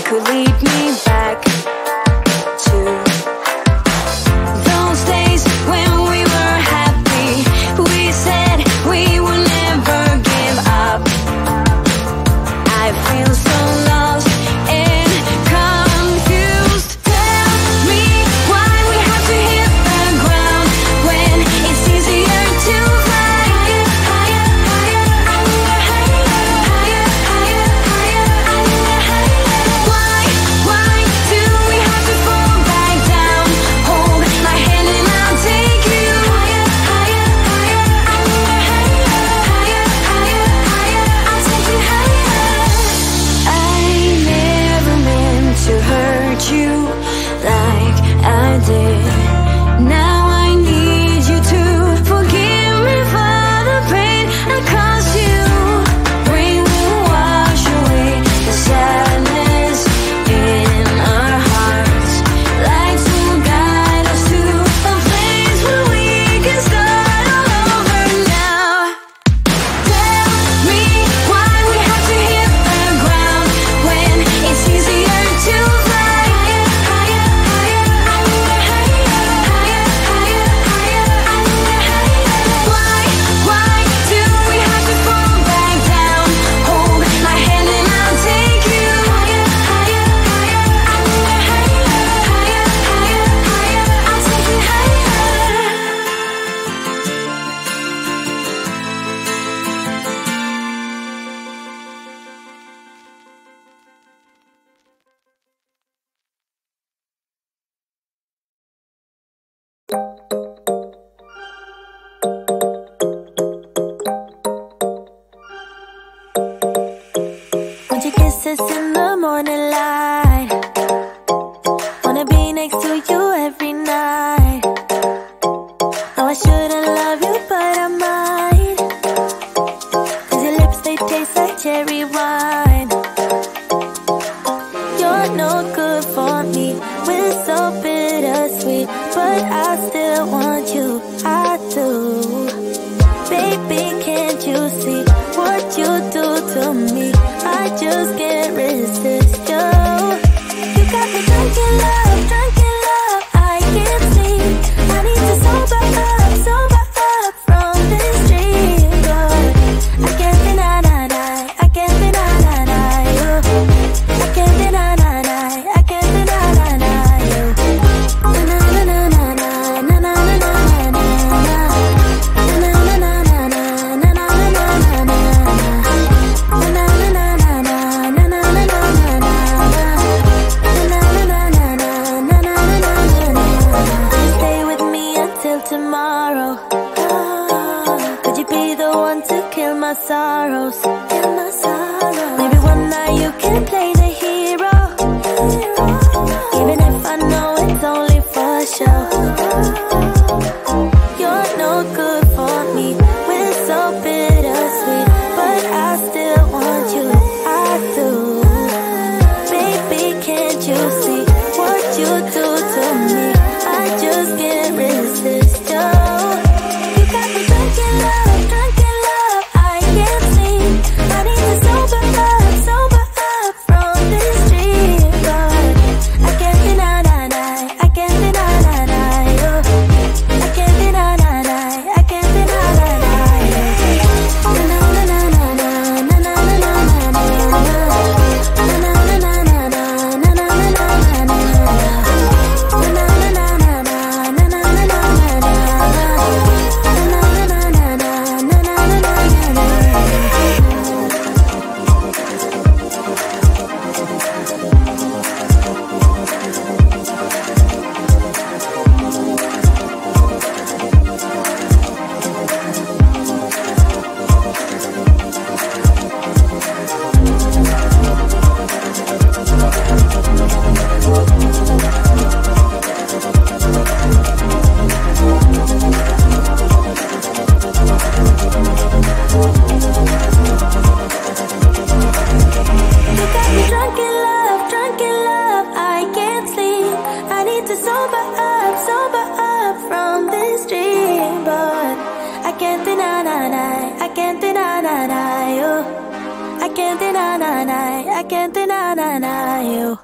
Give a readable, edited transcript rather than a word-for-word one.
could lead me back to those days when we were happy. We said we would never give up. I feel so lost and confused. Tell me why we have to hit the ground when it's easier to fly higher, higher, higher, higher, higher, higher, higher. Why do we have to fall back down? Hold my hand and I'll take you higher, higher, higher, higher, higher, higher. I'll take you higher. I never meant to hurt you like I did. Now I need you to forgive me for the pain I caused you. Rain will wash away the sadness in our hearts. Lights will guide us to a place where we can start all over now. Tell me why we have to hit the ground when it's easier to fly higher, higher, higher, higher, higher, higher, higher. Why do we have to fall back down? Hold my hand and I'll take you higher, higher, higher, higher, higher, higher. I'll take you higher. Want your kisses in the morning light. Wanna be next to you every night. No, I shouldn't love you, but I might. 'Cause your lips, they taste like cherry wine. You're no good for me. We're so bittersweet, but I still want you. I do. Baby, can't you see what you do to me? I just can't resist you. You got me drunk in love, I can't sleep. I need to sober up from this dream. But I can't deny, I can't deny you. I can't deny, I can't deny you. Na na na na na na na na na na. Na na na na na na na na na. Stay with me until tomorrow. Could you be the one to kill my sorrows? Maybe one night you can play the hero, even if I know it's only for show. You're no good for me. We're so bittersweet, but I still want you. I do. Baby, can't you see what you do to me? I just can't resist you. You got me drunk in love, I can't sleep. I need to sober up from this dream. But I can't deny, I can't deny you. I can't deny, I can't deny you. Na na na na na na na na na can't deny, I can't deny you.